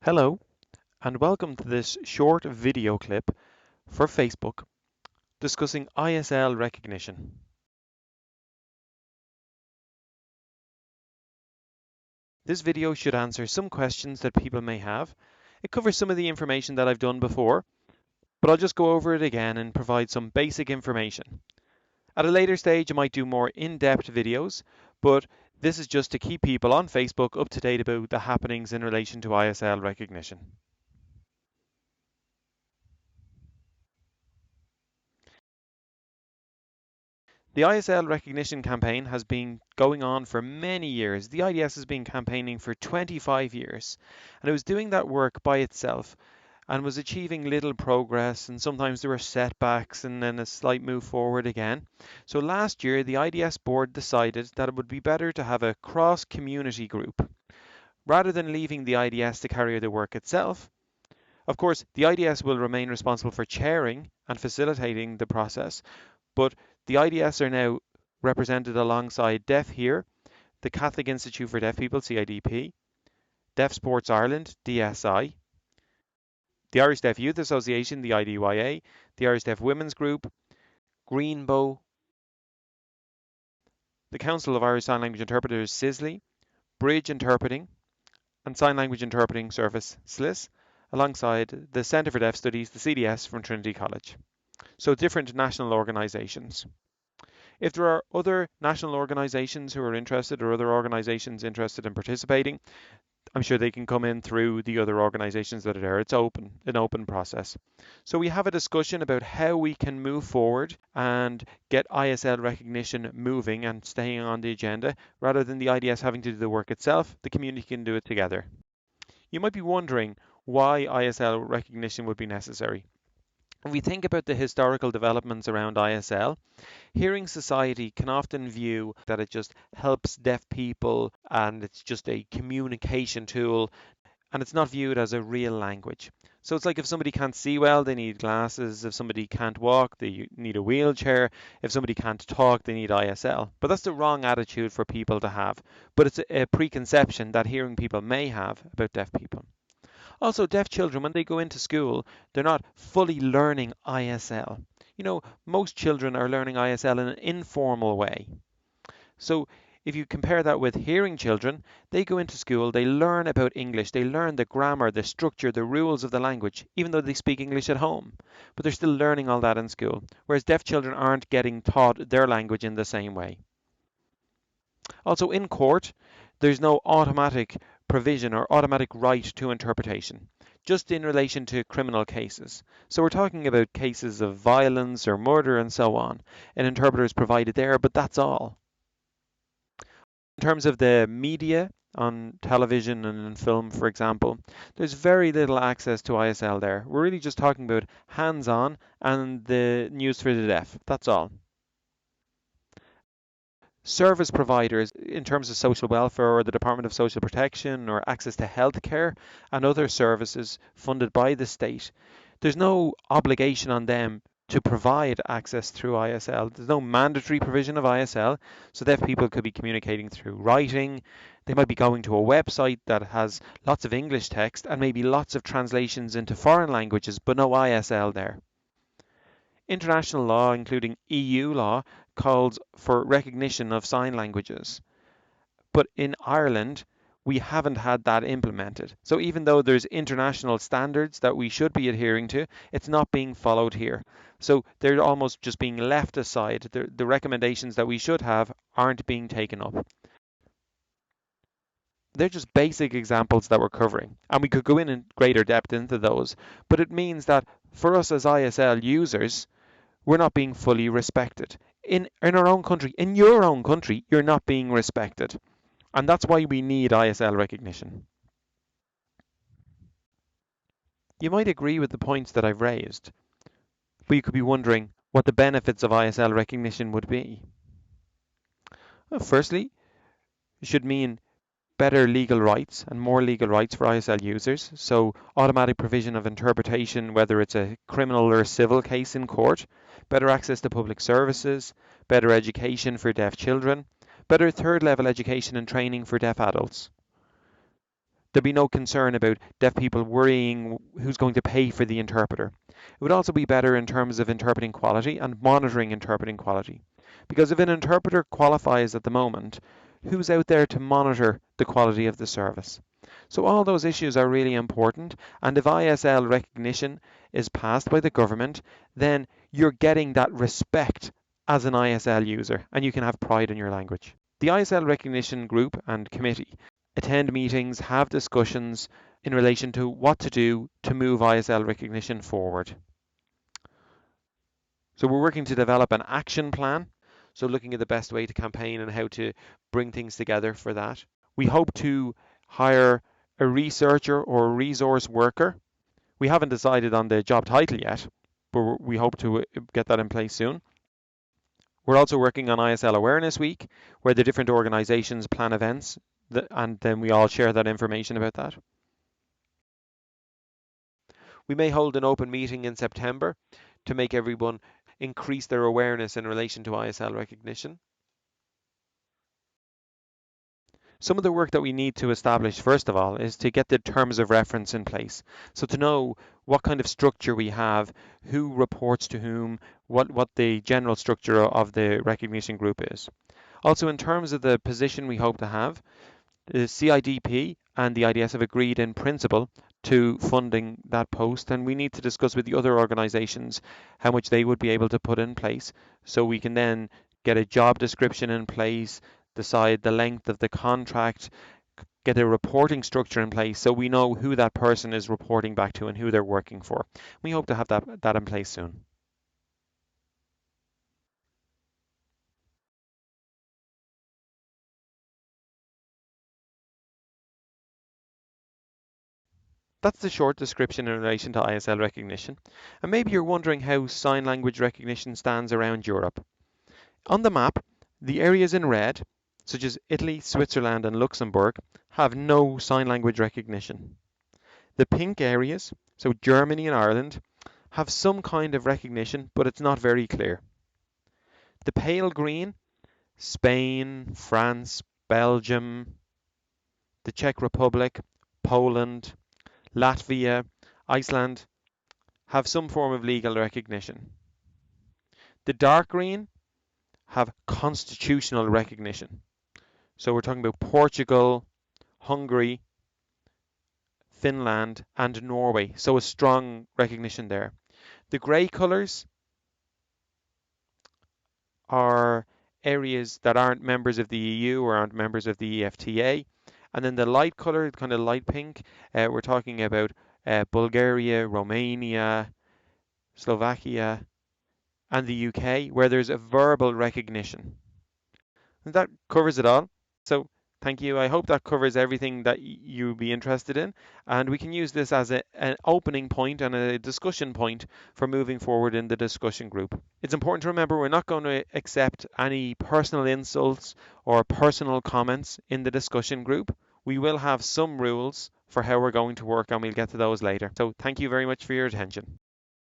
Hello, and welcome to this short video clip for Facebook discussing ISL recognition. This video should answer some questions that people may have. It covers some of the information that I've done before, but I'll just go over it again and provide some basic information. At a later stage, I might do more in-depth videos, but this is just to keep people on Facebook up to date about the happenings in relation to ISL recognition. The ISL recognition campaign has been going on for many years. The IDS has been campaigning for 25 years, and it was doing that work by itself and was achieving little progress, and sometimes there were setbacks and then a slight move forward again. So last year, the IDS board decided that it would be better to have a cross-community group rather than leaving the IDS to carry the work itself. Of course, the IDS will remain responsible for chairing and facilitating the process, but the IDS are now represented alongside Deaf Here, the Catholic Institute for Deaf People, CIDP, Deaf Sports Ireland, DSI, the Irish Deaf Youth Association, the IDYA, the Irish Deaf Women's Group, Greenbow, the Council of Irish Sign Language Interpreters, CISLI, Bridge Interpreting, and Sign Language Interpreting Service, SLIS, alongside the Centre for Deaf Studies, the CDS from Trinity College. So different national organisations. If there are other national organisations who are interested or other organisations interested in participating, I'm sure they can come in through the other organisations that are there. It's an open process. So we have a discussion about how we can move forward and get ISL recognition moving and staying on the agenda rather than the IDS having to do the work itself. The community can do it together. You might be wondering why ISL recognition would be necessary. If we think about the historical developments around ISL, Hearing Society can often view that it just helps deaf people and it's just a communication tool and it's not viewed as a real language. So it's like if somebody can't see well, they need glasses. If somebody can't walk, they need a wheelchair. If somebody can't talk, they need ISL. But that's the wrong attitude for people to have. But it's a preconception that hearing people may have about deaf people. Also, deaf children, when they go into school, they're not fully learning ISL. Most children are learning ISL in an informal way. So if you compare that with hearing children, they go into school, they learn about English, they learn the grammar, the structure, the rules of the language, even though they speak English at home. But they're still learning all that in school, whereas deaf children aren't getting taught their language in the same way. Also, in court, there's no automatic provision or automatic right to interpretation, just in relation to criminal cases. So we're talking about cases of violence or murder and so on. An interpreter is provided there, but that's all. In terms of the media, on television and in film, for example, there's very little access to ISL there. We're really just talking about hands-on and the news for the deaf. That's all. Service providers in terms of social welfare or the Department of Social Protection or access to healthcare and other services funded by the state, there's no obligation on them to provide access through ISL. There's no mandatory provision of ISL, so deaf people could be communicating through writing. They might be going to a website that has lots of English text and maybe lots of translations into foreign languages, but no ISL there. International law, including EU law, calls for recognition of sign languages. But in Ireland, we haven't had that implemented. So even though there's international standards that we should be adhering to, it's not being followed here. So they're almost just being left aside. The recommendations that we should have aren't being taken up. They're just basic examples that we're covering, and we could go in greater depth into those. But it means that for us as ISL users, we're not being fully respected. In our own country, in your own country, you're not being respected. And that's why we need ISL recognition. You might agree with the points that I've raised, but you could be wondering what the benefits of ISL recognition would be. Well, firstly, it should mean better legal rights and more legal rights for ISL users. So automatic provision of interpretation, whether it's a criminal or a civil case in court, better access to public services, better education for deaf children, better third level education and training for deaf adults. There'd be no concern about deaf people worrying who's going to pay for the interpreter. It would also be better in terms of interpreting quality and monitoring interpreting quality. Because if an interpreter qualifies at the moment, who's out there to monitor the quality of the service? So all those issues are really important, and if ISL recognition is passed by the government, then you're getting that respect as an ISL user, and you can have pride in your language. The ISL recognition group and committee attend meetings, have discussions in relation to what to do to move ISL recognition forward. So we're working to develop an action plan, so looking at the best way to campaign and how to bring things together for that. We hope to hire a researcher or a resource worker. We haven't decided on the job title yet, but we hope to get that in place soon. We're also working on ISL Awareness Week, where the different organisations plan events, and then we all share that information about that. We may hold an open meeting in September to make everyone increase their awareness in relation to ISL recognition. Some of the work that we need to establish, first of all, is to get the terms of reference in place. So to know what kind of structure we have, who reports to whom, what the general structure of the recognition group is. Also, in terms of the position we hope to have, the CIDP and the IDS have agreed in principle to funding that post, and we need to discuss with the other organisations how much they would be able to put in place, so we can then get a job description in place, decide the length of the contract, get a reporting structure in place so we know who that person is reporting back to and who they're working for. We hope to have that in place soon. That's the short description in relation to ISL recognition. And maybe you're wondering how sign language recognition stands around Europe. On the map, the areas in red, such as Italy, Switzerland and Luxembourg, have no sign language recognition. The pink areas, so Germany and Ireland, have some kind of recognition, but it's not very clear. The pale green, Spain, France, Belgium, the Czech Republic, Poland, Latvia, Iceland, have some form of legal recognition. The dark green have constitutional recognition. So we're talking about Portugal, Hungary, Finland, and Norway. So a strong recognition there. The grey colours are areas that aren't members of the EU or aren't members of the EFTA. And then the light colour, kind of light pink, we're talking about Bulgaria, Romania, Slovakia, and the UK, where there's a verbal recognition. And that covers it all. So thank you. I hope that covers everything that you'll be interested in. And we can use this as an opening point and a discussion point for moving forward in the discussion group. It's important to remember we're not going to accept any personal insults or personal comments in the discussion group. We will have some rules for how we're going to work, and we'll get to those later. So thank you very much for your attention.